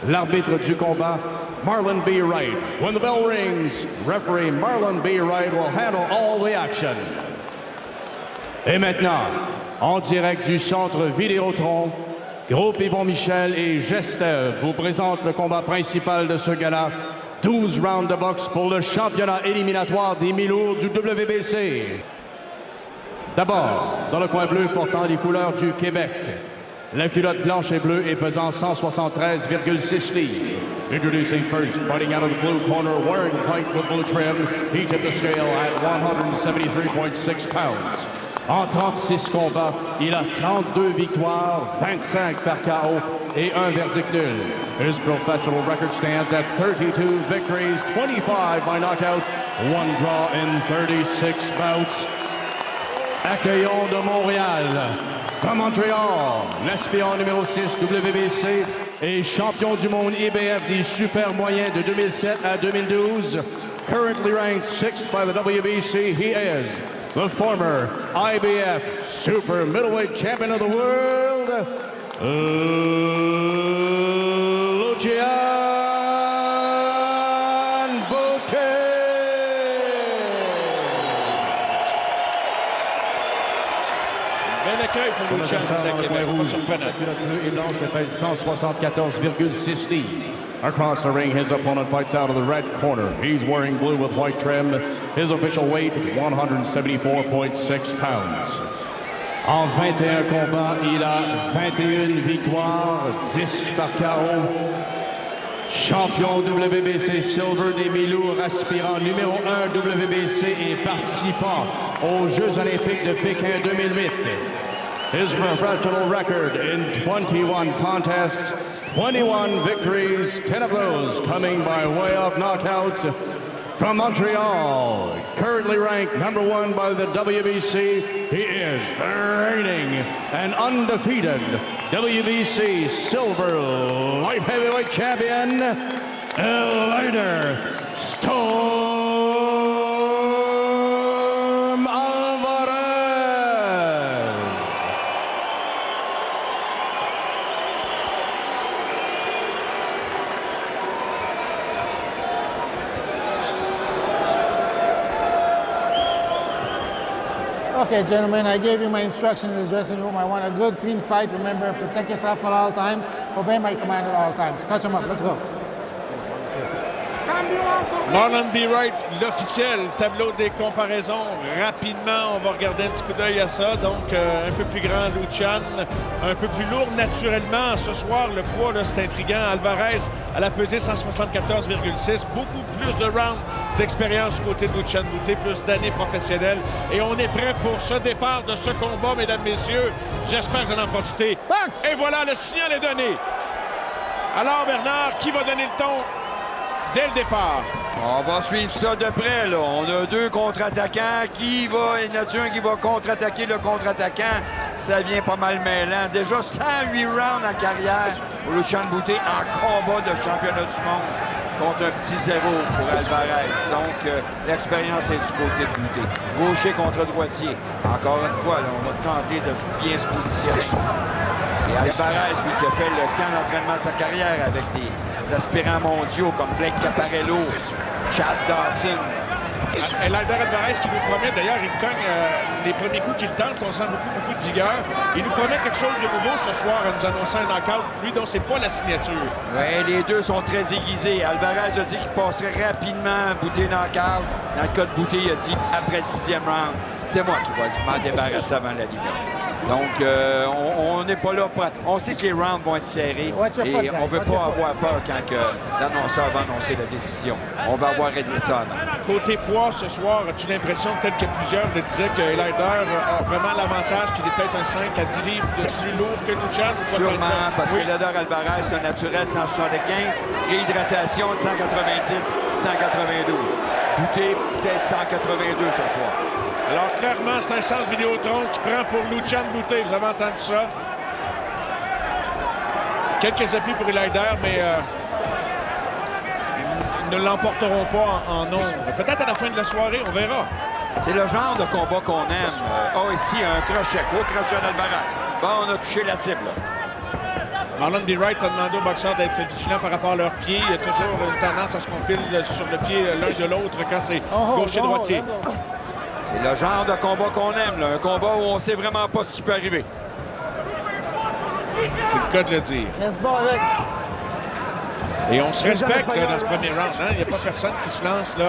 L'arbitre du combat, Marlon B. Wright. When the bell rings, referee Marlon B. Wright will handle all the action. Et maintenant, en direct du centre Vidéotron, Groupe Yvon Michel et Gestev vous présentent le combat principal de ce gala. 12 rounds de boxe pour le championnat éliminatoire des mi-lourds du WBC. D'abord, dans le coin bleu portant les couleurs du Québec, la culotte blanche et bleue et pesant 173,6 livres. Introducing first, fighting out of the blue corner, wearing white with blue trim, he tipped the scale at 173.6 pounds. En 36 combats, il a 32 victoires, 25 par KO et un verdict nul. His professional record stands at 32 victories, 25 by knockout, 1 draw in 36 bouts. Accueillons de Montréal, from Montréal, l'aspirant numéro 6 WBC et champion du monde IBF des super moyens de 2007 à 2012. Currently ranked 6th by the WBC, he is the former IBF super middleweight champion of the world, Lucian Boutet. Bel accueil pour Lucian Boutet. La culotte bleue et blanche pèse 174,6 livres. Across the ring, his opponent fights out of the red corner. He's wearing blue with white trim. His official weight, 174.6 pounds. En 21 combats, il a 21 victoires, 10 par KO. Champion WBC Silver des mi-lourds, aspirant numéro 1 WBC et participant aux Jeux olympiques de Pékin 2008. His professional record in 21 contests, 21 victories, 10 of those coming by way of knockout. From Montreal, currently ranked number 1 by the WBC, he is the reigning and undefeated WBC Silver Light Heavyweight Champion, Eleider Storm Alvarez. Okay, gentlemen, I gave you my instructions in the dressing room. I want a good, clean fight. Remember, protect yourself at all times. Obey my command at all times. Touch them up. Let's go. Marlon B. Wright, l'officiel, tableau des comparaisons. Rapidement, on va regarder un petit coup d'œil à ça. Donc, un peu plus grand, Lucian, un peu plus lourd naturellement. Ce soir, le poids, c'est intriguant. Alvarez, elle a pesé 174,6. Beaucoup plus de rounds d'expérience du côté de Lucian Boutet, plus d'années professionnelles. Et on est prêt pour ce départ de ce combat, mesdames, messieurs. J'espère que vous en profitez. Et voilà, le signal est donné. Alors, Bernard, qui va donner le ton dès le départ? On va suivre ça de près, là. On a deux contre-attaquants. Il y en a un qui va contre-attaquer le contre-attaquant. Ça vient pas mal mêlant. Déjà 108 rounds en carrière pour Lucian Boutet en combat de championnat du monde contre un petit zéro pour Alvarez. Donc, l'expérience est du côté de Boutet. Gaucher contre droitier. Encore une fois, là, on va tenter de bien se positionner. Et Alvarez, lui, qui a fait le camp d'entraînement de sa carrière avec des aspirants mondiaux comme Blake Caparello, Chad Dawson. Eleider Alvarez qui nous promet, d'ailleurs, il cogne les premiers coups qu'il tente, on sent beaucoup de vigueur. Il nous promet quelque chose de nouveau ce soir en nous annonçant un knockout, lui dont c'est pas la signature. Oui, les deux sont très aiguisés. Alvarez a dit qu'il passerait rapidement Boutet knockout. Dans le cas de Boutet, il a dit après le 6e round, c'est moi qui vais m'en débarrasser avant la limite. Donc, on n'est pas là pour... On sait que les rounds vont être serrés et on ne veut pas avoir peur quand l'annonceur va annoncer la décision. On va avoir réglé ça. Côté poids, ce soir, as-tu l'impression, tel que plusieurs le disaient, que Eleider a vraiment l'avantage qu'il est peut-être un 5 à 10 livres de plus lourd que Lucian? Sûrement, parce que Eleider Alvarez, c'est un naturel 175, réhydratation de 190, 192. Boutet, peut-être 182 ce soir. Alors, clairement, c'est un centre Vidéotron qui prend pour Lucian Boutet. Vous avez entendu ça? Quelques appuis pour Eleider, mais ils ne l'emporteront pas en nombre. Peut-être à la fin de la soirée, on verra. C'est le genre de combat qu'on aime. Ici, un crochet. Gros crochet d'Alvarez. Bon, on a touché la cible. Marlon B. Wright a demandé aux boxeurs d'être vigilants par rapport à leurs pieds. Il y a toujours une tendance à ce qu'on pile sur le pied l'un de l'autre quand c'est gaucher-droitier. C'est le genre de combat qu'on aime, là. Un combat où on sait vraiment pas ce qui peut arriver. C'est le cas de le dire. Reste bon avec. Et on se respecte là, dans ce premier round. Hein? Il n'y a pas personne qui se lance là,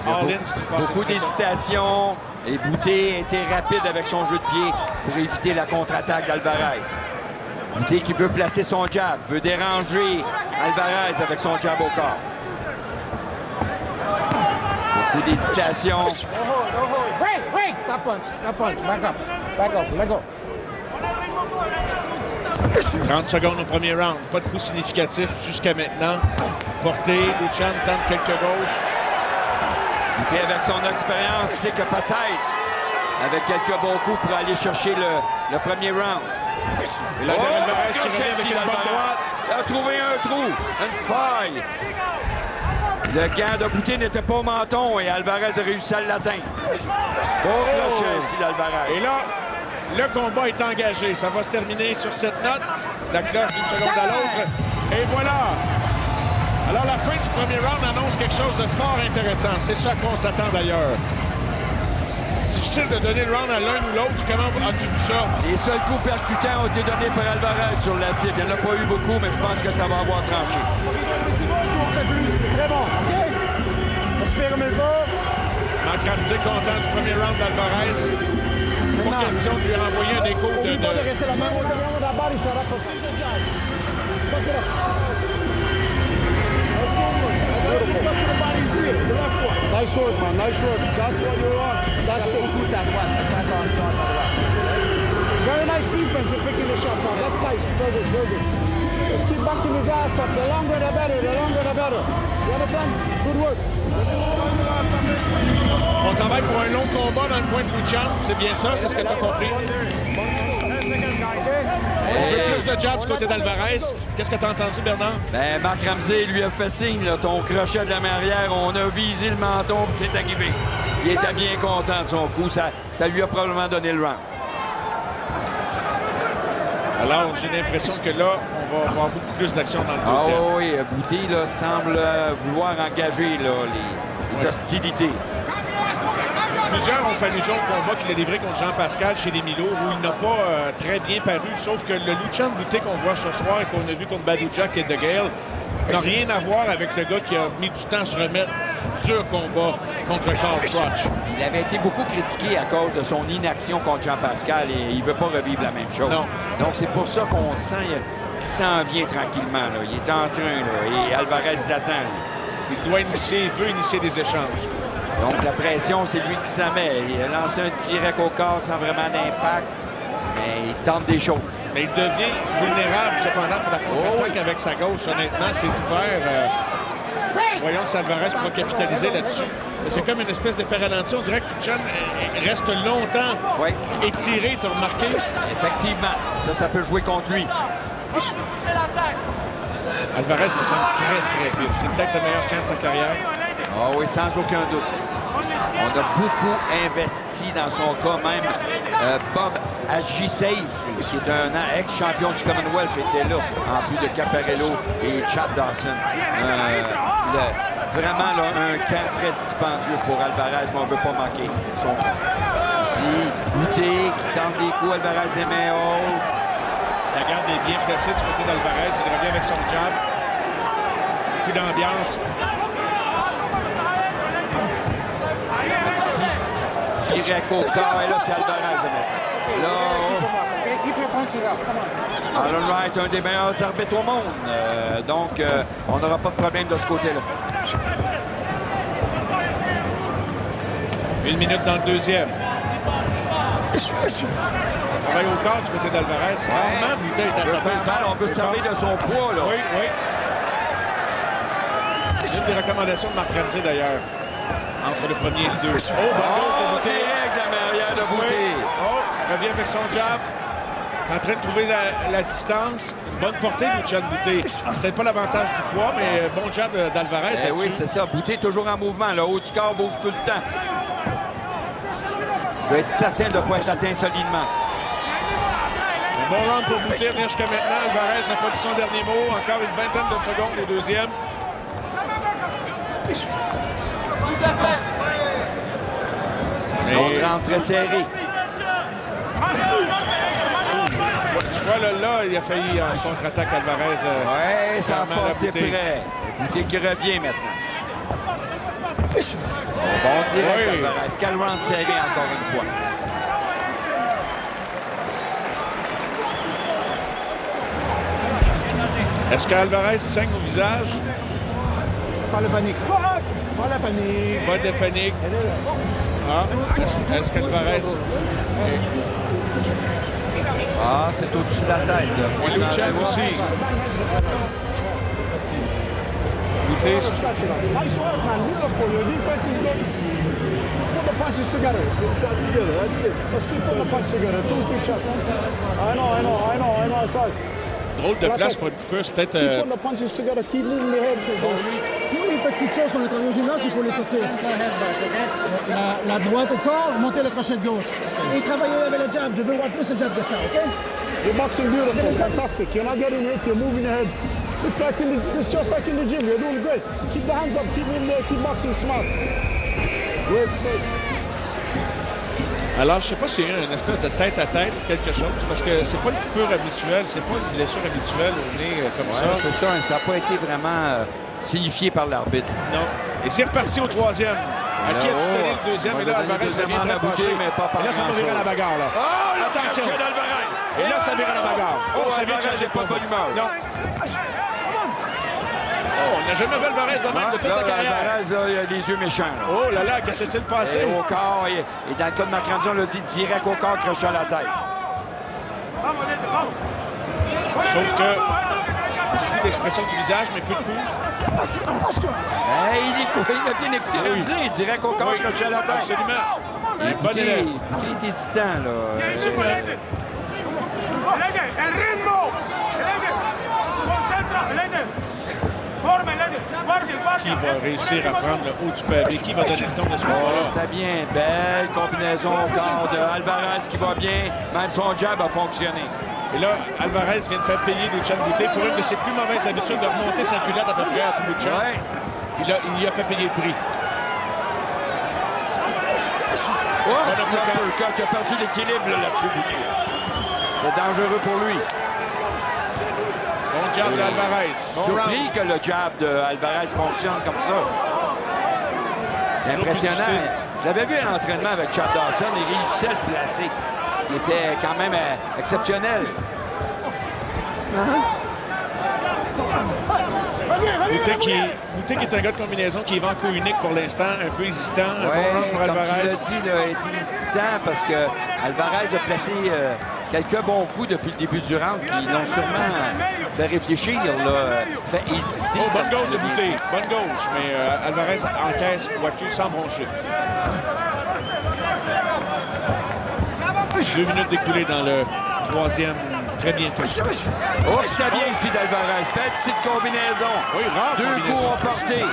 all-in. Si tu passes Beaucoup une pression. d'hésitations. Et Bouté a été rapide avec son jeu de pied pour éviter la contre-attaque d'Alvarez. Bouté qui veut placer son jab, veut déranger Alvarez avec son jab au corps. Beaucoup d'hésitations. No hold. Break. Stop punch. Back up. Let go. 30 secondes au premier round. Pas de coup significatif jusqu'à maintenant. Porté, Luchan tente quelques gauches. Bouté, avec son expérience, sait que peut-être, avec quelques bons coups, pour aller chercher le premier round. Et là, Alvarez qui revient avec Jesse une bonne Alvarez. droite. Il a trouvé un trou, une faille. Le gant de Bouté n'était pas au menton et Alvarez a réussi à l'atteindre. Beau crochet ici d'Alvarez. Et là, le combat est engagé. Ça va se terminer sur cette note. La cloche d'une seconde à l'autre. Et voilà! Alors, la fin du premier round annonce quelque chose de fort intéressant. C'est ça qu'on s'attend d'ailleurs. Difficile de donner le round à l'un ou l'autre. Comment as-tu vu ça? Les seuls coups percutants ont été donnés par Alvarez sur la cible. Il n'y en a pas eu beaucoup, mais je pense que ça va avoir tranché. C'est bon, on fait plus. Très bon. OK? Respire mais fort. Marc Ramsey content du premier round d'Alvarez. Pas question de lui renvoyer un écho Oublie pas de rester la main au devant de la barre et shut up. Parce que c'est le jab. Suck it up. Let's go. Beautiful. Look at the body here. The left foot. Nice work, man. Nice work. That's what you're on. That's it. Very nice defense. You're picking the shots out. That's nice. Very good. Very good. Just keep backing his ass up. The longer the better. The longer the better. You understand? Good work. On travaille pour un long combat dans le coin de Luchan. C'est bien ça, c'est ce que tu as compris. On veut plus de jab du côté d'Alvarez. Qu'est-ce que tu as entendu, Bernard? Ben, Marc Ramsey lui a fait signe, là, ton crochet de la main arrière, on a visé le menton, puis c'est arrivé. Il était bien content de son coup, ça lui a probablement donné le round. Alors, j'ai l'impression que là, on va avoir beaucoup plus d'action dans le deuxième. Ah oui, Bouté là, semble vouloir engager là, les hostilités. Plusieurs ont fait allusion au combat qu'il a livré contre Jean-Pascal chez les Milo, où il n'a pas très bien paru, sauf que le Luchan Bouté qu'on voit ce soir et qu'on a vu contre Badou Jack et De Gale n'a rien à voir avec le gars qui a mis du temps à se remettre du dur combat contre Carl Froch. Il avait été beaucoup critiqué à cause de son inaction contre Jean-Pascal et il ne veut pas revivre la même chose. Non. Donc c'est pour ça qu'on sent qu'il s'en vient tranquillement. Là. Il est en train, là, et Alvarez l'attend. Il doit initier, il veut initier des échanges. Donc la pression, c'est lui qui s'en met. Il a lancé un direct au corps sans vraiment d'impact, mais il tente des choses. Mais il devient vulnérable cependant pour la contre-attaque avec sa gauche. Honnêtement, c'est ouvert. Voyons si Alvarez pourra capitaliser là-dessus. C'est comme une espèce d'effet ralenti. On dirait que John reste longtemps Oui. étiré, tu as remarqué? Effectivement, ça peut jouer contre lui. Alvarez me semble très vif. C'est peut-être le meilleur camp de sa carrière. Ah oui, sans aucun doute. On a beaucoup investi dans son cas, même Bob Agisafe, qui est un ex-champion du Commonwealth, était là, en plus de Caparello et Chad Dawson. Vraiment là, un camp très dispendieux pour Alvarez, mais on ne veut pas manquer son camp. Ici, Bouté qui tente des coups, Alvarez des mains hautes. La garde est bien placée du côté d'Alvarez. Il revient avec son jab. Coup d'ambiance. Direct au corps, et là, c'est Alvarez. Là, Keep your punches up. Come on. Marlon Wright, un des meilleurs arbitres au monde. Donc, on n'aura pas de problème de ce côté-là. 1 minute dans le deuxième. Travail au corps du côté d'Alvarez. Rarement, Bouté est attaqué au corps. On peut se servir de son poids, là. Oui. Une des recommandations de Marc Ramsey, d'ailleurs, entre le premier et le deux. Oh, direct de la main arrière de Bouté. Oh, revient avec son jab. En train de trouver la distance. Une bonne portée, Luchan Bouté. Peut-être pas l'avantage du poids, mais bon jab d'Alvarez. Eh oui, c'est ça. Bouté toujours en mouvement. Le haut du corps bouge tout le temps. Il doit être certain de ne pas être atteint solidement. Bon round pour Boutet venir jusqu'à maintenant. Alvarez n'a pas dit son dernier mot. Encore une vingtaine de secondes au deuxième. L'autre rentre très serré. Tu vois, là, il a failli en contre-attaque Alvarez. Oui, ça a clairement passé rabouté. près. Boutet qui revient maintenant. Bon direct, Oui. Alvarez. Quel round serré encore une fois. Est-ce qu'Alvarez saigne au visage? Pas la panique. Pas la panique. Pas de panique. Ah, est-ce qu'Alvarez... Ah, c'est au-dessus de la tête. Lucian aussi. Boutet, Scratch it up. Nice work, man. Beautiful. Your defense is good. Put the punches together. Shots together. That's it. Let's keep putting the punches together. 2, 3 shots. I know. I saw it. drôle de place pour une course. Peut-être... Keep putting the punches together. Keep moving the head. Pour les petites choses qu'on a travaillé au gymnase, il faut les sortir. La droite au corps, monter le crochet de gauche. Et travailler avec le jab. Je veux voir plus le jab que ça, OK? You're boxing beautiful. Fantastic. You're not getting hit. You're moving your head. It's just like in the gym. You're doing great. Keep the hands up. Keep moving there. Keep boxing smart. Great state. Alors, je sais pas s'il y a une espèce de tête-à-tête ou quelque chose, parce que c'est pas une coupure habituelle, c'est pas une blessure habituelle au nez comme Ouais, ça. c'est ça. Ça n'a pas été vraiment signifié par l'arbitre. Non. Et c'est reparti au troisième. À qui as-tu donné le deuxième? on Et va là, donner Alvarez le deuxième devient en très Boutet, fâché. mais pas par Et là, ça va virer à la grand-chose. bagarre, là. Oh, le Attention. crochet d'Alvarez! Et là, ça vire à la bagarre. Oh, ça vient de Alvarez changer n'est pas de bonne humeur. Non. Oh, on n'a jamais vu Alvarez de même de toute Là, sa carrière. Alvarez, là, il a les yeux méchants. Là. Oh là là, qu'est-ce qui s'est passé? Et au corps, et dans le cas de Marc-André, on l'a dit direct au corps, crochet à la tête. Sauf que beaucoup d'expression du visage, mais peu de coups. Hey, il a bien écouté le dire, direct au corps, crochet à la tête. Absolument. Il est bon Boutet élève. est hésitant, là. Absolument. Qui va réussir à prendre le haut du pavé? Qui va donner le ton de ce Oh, combat-là? ça vient. Belle combinaison au corps de Alvarez qui va bien. Même son jab a fonctionné. Et là, Alvarez vient de faire payer Lucian Boutet pour une de ses plus mauvaises habitudes de remonter sa culotte à peu près à tout Lucian. Ouais. Il y a fait payer le prix. Oh, qui a perdu l'équilibre là-dessus, Boutet. C'est dangereux pour lui. Bon jab d'Alvarez. Bon Surpris round. que le jab de Alvarez fonctionne comme ça. C'est impressionnant. difficile. Je l'avais vu à l'entraînement avec Chad Dawson, il réussissait à le placer. Ce qui était quand même exceptionnel. Boutet qui est un gars de combinaison qui va en coup unique pour l'instant, un peu hésitant. Un bon round pour comme tu Alvarez. l'as dit, là, il a été hésitant parce que Alvarez a placé quelques bons coups depuis le début du round qui l'ont sûrement fait réfléchir, là, fait hésiter. Oh, bonne comme tu gauche de l'as bien Boutet. dit. Bonne gauche. Mais Alvarez encaisse Waku sans broncher. 2 minutes d'écoulées dans le troisième. Très bientôt. Oh, ça vient ici d'Alvarez. Belle petite combinaison. Oui, rare 2 combinaison. coups ont porté.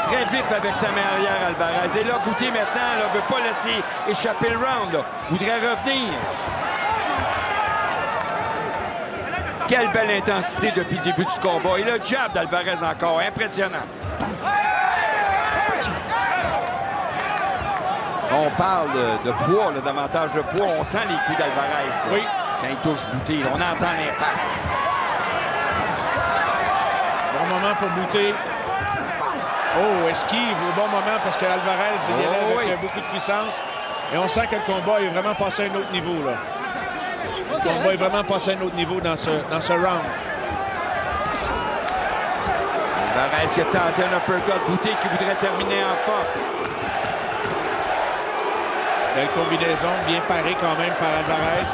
Très vif avec sa main arrière, Alvarez. Et là, Boutet maintenant ne veut pas laisser échapper le round. Là. Voudrait revenir. Quelle belle intensité depuis le début du combat. Et le jab d'Alvarez encore. Impressionnant. On parle de poids, là, davantage de poids. On sent les coups d'Alvarez. Oui. Quand il touche Boutet, on entend l'impact. Bon moment pour Boutet. Oh, esquive au bon moment parce qu'Alvarez il y allait avec oui. beaucoup de puissance. Et on sent que le combat est vraiment passé à un autre niveau. Là. Le combat est vraiment passé à un autre niveau dans ce round. Alvarez qui a tenté un uppercut. Boutet qui voudrait terminer en force. Belle combinaison, bien parée quand même par Alvarez.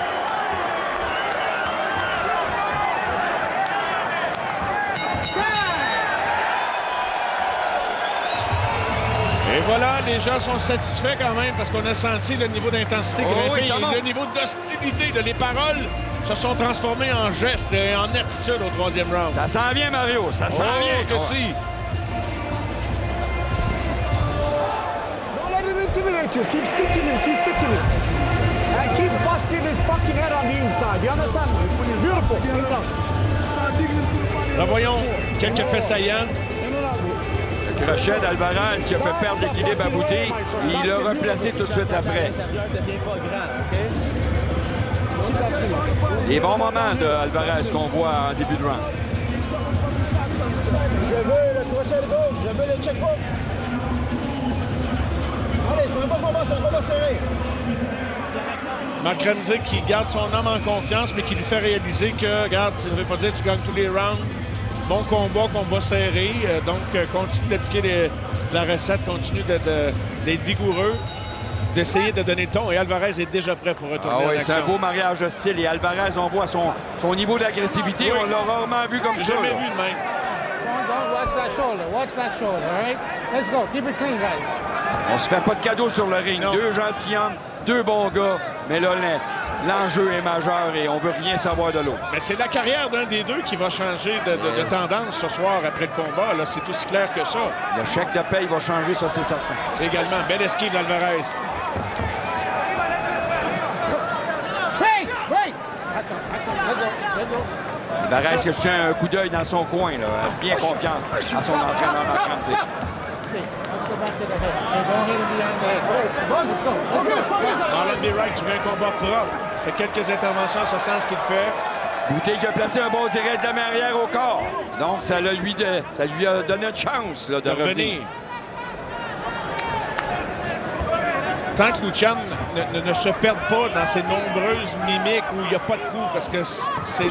Et voilà, les gens sont satisfaits quand même parce qu'on a senti le niveau d'intensité grimper oui, ça et monte. le niveau d'hostilité de les paroles se sont transformées en gestes et en attitude au troisième round. Ça s'en vient, Mario. Ça s'en vient. que si. Don't let it intimidate you. Keep sticking him. Keep sticking him. I keep busting his fucking head on the inside. You understand? Beautiful. Là, voyons quelques faits saillants. Le crochet d'Alvarez qui a fait perdre l'équilibre à Bouté. Il l'a replacé tout de suite après. Les bons moments d'Alvarez qu'on voit en début de round. Je veux le crochet de gauche, je veux le check-hook. Allez, c'est un bon combat, c'est un combat serré. Mark Ramsey qui garde son homme en confiance, mais qui lui fait réaliser que, regarde, ça ne veut pas dire que tu gagnes tous les rounds. Bon combat serré. Donc, continue d'appliquer la recette, continue d'être vigoureux, d'essayer de donner le ton. Et Alvarez est déjà prêt pour retourner Ah en oui, action. c'est un beau mariage de style. Et Alvarez, on voit son niveau d'agressivité. Oui. On l'a rarement vu comme ça. Jamais là. vu de même. Don't watch that shoulder. Watch that shoulder, all right? Let's go. Keep it clean, guys. On se fait pas de cadeaux sur le ring. Non. 2 gentilshommes, 2 bons gars. Mais là, l'enjeu est majeur et on veut rien savoir de l'autre. Mais c'est la carrière d'un des deux qui va changer de tendance ce soir après le combat. Là, c'est aussi clair que ça. Le chèque de paye va changer, ça, c'est certain. Également, belle esquive d'Alvarez. Break! Break! Let's go. Alvarez qui tient un coup d'œil dans son coin, là. Bien confiance à son entraîneur Mark Ramsey. Okay, let's go back to the head. Okay, don't hit him behind the head. Let's go. Let's go. Marlon B. Wright qui veut un combat propre. Fait quelques interventions en ce sens qu'il fait. Bouté qui a placé un bon direct de la main arrière au corps. Donc, ça lui a donné une chance là, de revenir. Tant que Lucian ne se perde pas dans ses nombreuses mimiques où il n'y a pas de coup, parce que c'est...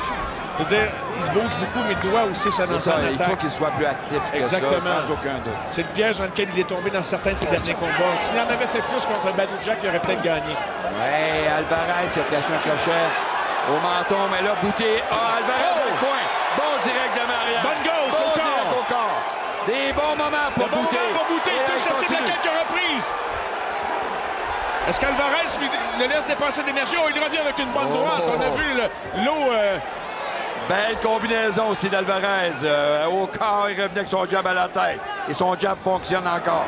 Je veux dire, il bouge beaucoup, mais il doit aussi se C'est lancer ça, en il faut attaque. qu'il soit plus actif que Exactement. ça, sans aucun doute. C'est le piège dans lequel il est tombé dans certains de ses derniers combats. S'il en avait fait plus contre Badou Jack, il aurait peut-être gagné. Ouais, Alvarez il a caché un crochet au menton, mais là, Bouté. Ah, Alvarez dans le coin. Bon direct de Maria. Bonne gauche bon au corps. direct au corps. Des bons moments pour Bon Bouté. moment pour Bouté, Et il touche il la cible à continue. quelques reprises. Est-ce qu'Alvarez lui le laisse dépasser d'énergie? Oh, il revient avec une bonne droite. On a vu l'eau... Belle combinaison aussi d'Alvarez. Au corps, il revenait avec son jab à la tête. Et son jab fonctionne encore.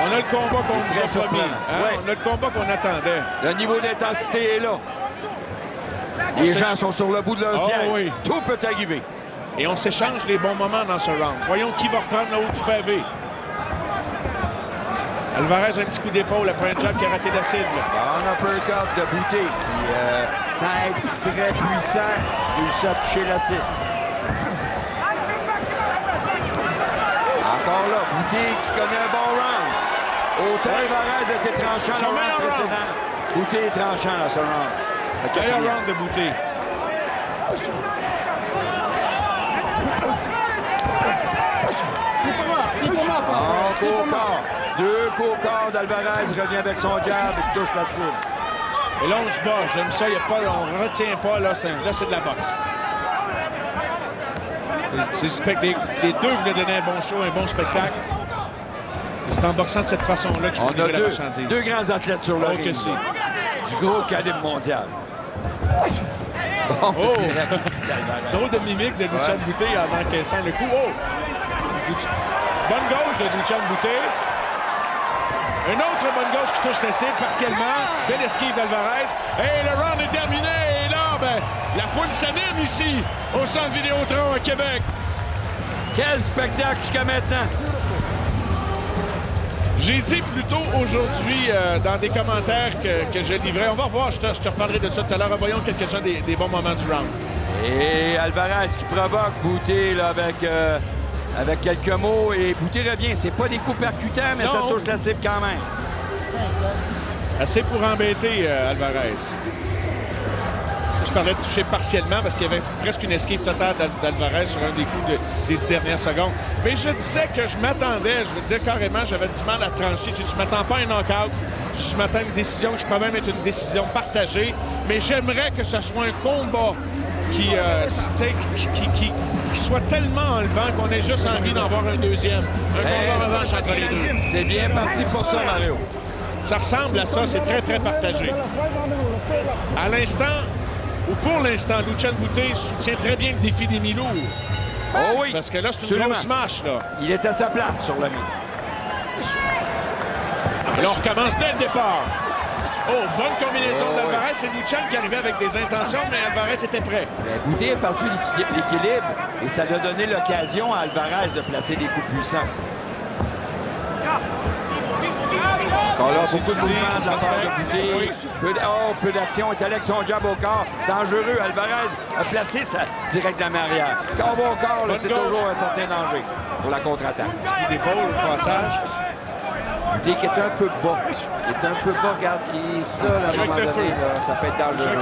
On a le combat qu'on C'est nous très a promis. surprenant. Hein? Ouais. On a le combat qu'on attendait. Le niveau d'intensité est là. Les gens sont sur le bout de leur Oh, siège. oui. Tout peut arriver. Et on s'échange les bons moments dans ce round. Voyons qui va reprendre le haut du pavé. Alvarez a un petit coup d'épaule après un jab qui a raté la cible. Un uppercut de Bouté qui, sans être très puissant, réussit à toucher la cible. Encore là, Bouté qui connaît un bon round. Autant Alvarez a été tranchant Son le round meilleur round. précédent. Bouté est tranchant dans ce round. Le Meilleur quatrième. round de Bouté. Keep him up. Keep him up. Alvarez. Coup Keep au him corps. up. 2 coups au corps d'Alvarez revient avec son jab et touche la cible. Et là, on se bat. J'aime ça. On ne retient pas. Là, c'est de la boxe. Les deux voulaient donner un bon show, un bon spectacle. Et c'est en boxant de cette façon-là qu'ils On vont a livrer la marchandise. deux grands athlètes sur le Oh, ring. que c'est. Du gros calibre mondial. Bon, Oh! direct d'Alvarez. Drôle de mimique de Lucian Bouté en encaissant le coup. Oh! Bonne gauche de Lucian Bouté. Une autre bonne gauche qui touche la cible partiellement. Belle esquive d'Alvarez. Et le round est terminé. Et là, ben, la foule s'anime ici au Centre Vidéotron à Québec. Quel spectacle jusqu'à maintenant. J'ai dit plus tôt aujourd'hui dans des commentaires que je livrais. On va revoir, je te reparlerai de ça tout à l'heure. Voyons quelques-uns des bons moments du round. Et Alvarez qui provoque Bouté là, avec quelques mots. Et Bouté revient. C'est pas des coups percutants, mais Non. ça touche la cible quand même. Assez pour embêter Alvarez. Je parlais de toucher partiellement parce qu'il y avait presque une esquive totale d'Alvarez sur un des coups des 10 dernières secondes. Mais je disais que je m'attendais, je veux dire carrément, j'avais du mal à trancher. Je ne m'attends pas à un knockout. Je m'attends à une décision qui peut même être une décision partagée. Mais j'aimerais que ce soit un combat qui soit tellement enlevant qu'on ait juste envie d'en voir un deuxième. Un combat revanche entre les deux. C'est bien parti pour ça, Mario. Ça ressemble à ça, c'est très, très partagé. À l'instant, ou pour l'instant, Lucian Bouté soutient très bien le défi des mi-lourds. Oh oui. Parce que là, c'est une Absolument. grosse marche, là. Il est à sa place sur le ring. Et là, on recommence dès le départ. Oh, bonne combinaison d'Alvarez. C'est Luchan qui arrivait avec des intentions, mais Alvarez était prêt. Boutet a perdu l'équilibre et ça a donné l'occasion à Alvarez de placer des coups puissants. Encore là, beaucoup de mouvements de la part de Boutet. Peu d'action. Il est allé avec son jab au corps. Dangereux. Alvarez a placé ça direct dans l'arrière. Quand on va au corps, c'est toujours un certain danger pour la contre-attaque. Petit d'épaule au passage. Boutet qui est un peu bas. Il est un peu bas. Regarde, et ça, là, à un moment donné, là, ça peut être dangereux.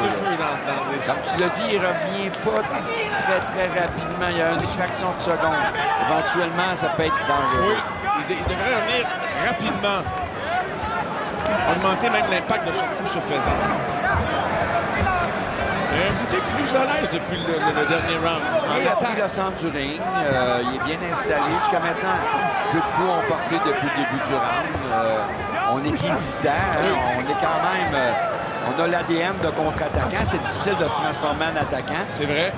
Comme tu l'as dit, il ne revient pas très rapidement. Il y a une fraction de seconde. Éventuellement, ça peut être dangereux. Oui, il devrait revenir rapidement. Augmenter même l'impact de son coup se faisant. Boutet plus à l'aise depuis le dernier round. Il attaque le centre du ring. Il est bien installé. Jusqu'à maintenant, peu de coups ont porté depuis le début du round. On est hésitant. Hein? On est quand même... on a l'ADN de contre-attaquant. C'est difficile de se transformer en attaquant. C'est vrai.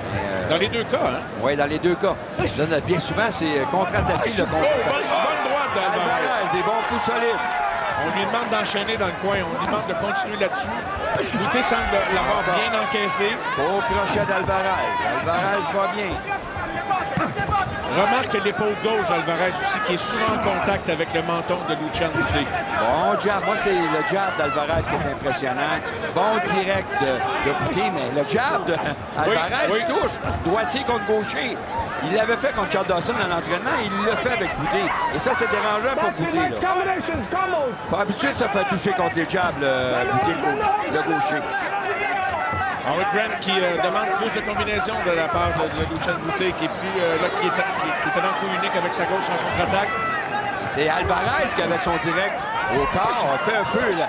Dans les deux cas. Hein? Oui, dans les deux cas. Là, bien souvent, c'est contre-attaquer le contre-attaquant. Bonne droite d'Alvarez. Des bons coups solides. On lui demande d'enchaîner dans le coin. On lui demande de continuer là-dessus. Boutet semble l'avoir bien encaissé. Au crochet d'Alvarez. Alvarez va bien. Remarque l'épaule gauche d'Alvarez aussi, qui est souvent en contact avec le menton de Luchan Boutet. Bon jab. Moi, c'est le jab d'Alvarez qui est impressionnant. Bon direct de Boutet, mais le jab d'Alvarez touche. Droitier contre gaucher. Il l'avait fait contre Chad Dawson dans l'entraînement, il l'a fait avec Boutet. Et ça, c'est dérangeant pour Boutet. Pas habitué de se faire toucher contre les jabs, Boutet, le gaucher. Howard Grant qui demande plus de combinaisons de la part de Luchan Boutet, qui est plus qui est en coup unique avec sa gauche en contre-attaque. C'est Alvarez qui, avec son direct au corps, a fait un peu. Là.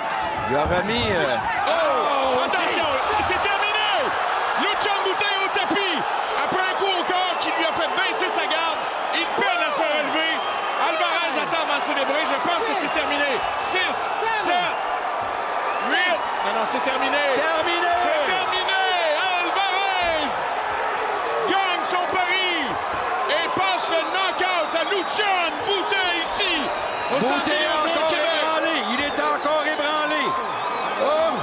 Il a remis... Oh! Attention! C'est terminé! Luchan Boutet au tapis! Après un coup au corps qui lui a fait baisser sa garde, il peine à se relever. Alvarez attend avant de célébrer. Je pense que c'est terminé. 6, 7, 8. Non, c'est terminé. Terminé! C'est terminé! Alvarez gagne son pari et passe le knockout à Luchan Boutet ici. Boutet est encore ébranlé. Il est encore ébranlé. Oh!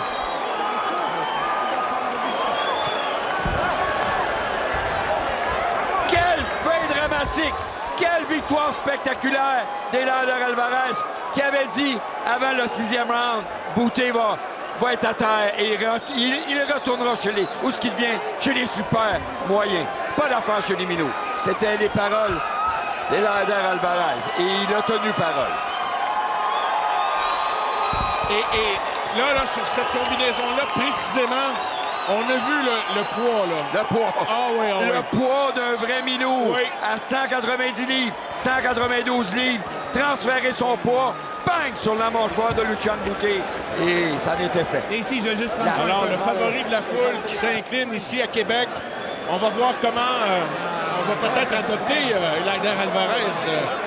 Quelle fin dramatique! Quelle victoire spectaculaire d'Eleider Alvarez qui avait dit avant le 6e round, Boutet va être à terre et il retournera chez les... Où est-ce qu'il vient? Chez les super moyens. Pas d'affaire chez les minots. C'était les paroles d'Eleider Alvarez et il a tenu parole. Et là, sur cette combinaison-là, précisément, on a vu le poids, là. Le poids. Ah oui, ah oui. Le poids d'un vrai minot. Oui. À 190 livres, 192 livres, transférer son poids, bang, sur la mâchoire de Luchan Boutet. Et ça en était fait. Et ici, je vais juste prendre... Alors, le favori de la foule qui s'incline ici à Québec. On va voir comment on va peut-être adopter Eleider Alvarez.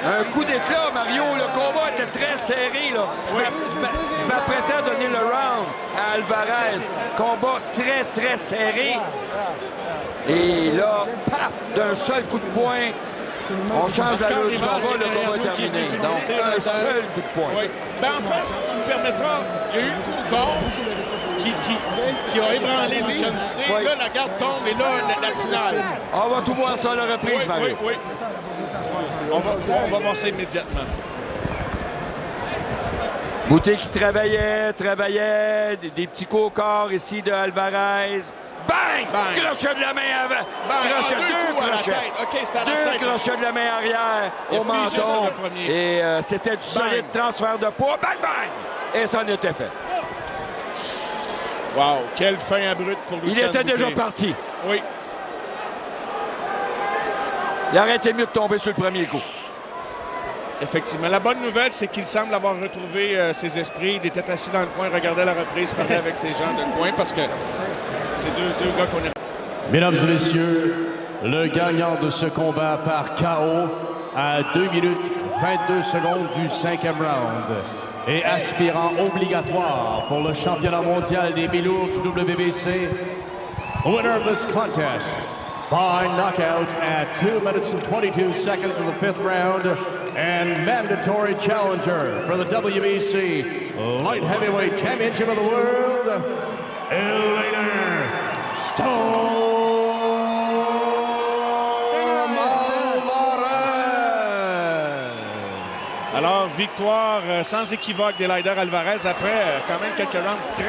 Un coup d'éclat, Mario. Le combat était très serré. Là. Je m'apprêtais à donner le round à Alvarez. Combat très serré. Et là, paf, d'un seul coup de poing, on change l'allure du combat. Le combat est terminé. Donc, un seul coup de poing. Oui. Ben, en fait, tu me permettras, il y a eu un coup de corps qui a ébranlé Luchan Boutet. Oui. Là, la garde tombe et là, la finale. On va tout voir ça à la reprise, Mario. Oui. On va voir ça immédiatement. Boutet qui travaillait, des petits coups au corps ici de Alvarez. Bang! Bang! Crochet de la main avant. Bang! Crochet, Deux coups à la tête. OK, c'était à la tête. Deux crochets de la main arrière Il a au fusé sur menton. le premier. Et c'était du solide transfert de poids. Bang, bang! Et ça en était fait. Wow, quelle fin abrupte pour Luchan Il était Boutet. déjà parti. Oui. Il aurait été mieux de tomber sur le premier coup. Effectivement. La bonne nouvelle, c'est qu'il semble avoir retrouvé ses esprits. Il était assis dans le coin, regardait la reprise, parlait avec ses gens de coin parce que c'est deux gars qu'on aime. Mesdames et messieurs, le gagnant de ce combat par KO à 2 minutes 22 secondes du 5e round et aspirant obligatoire pour le championnat mondial des mi-lourds du WBC, winner of this contest by knockout at 2 minutes and 22 seconds of the 5th round and mandatory challenger for the WBC Light Heavyweight Championship of the World, Elena Storm Alvarez. Alors, victoire sans équivoque d'Eleider Alvarez après quand même quelques rounds très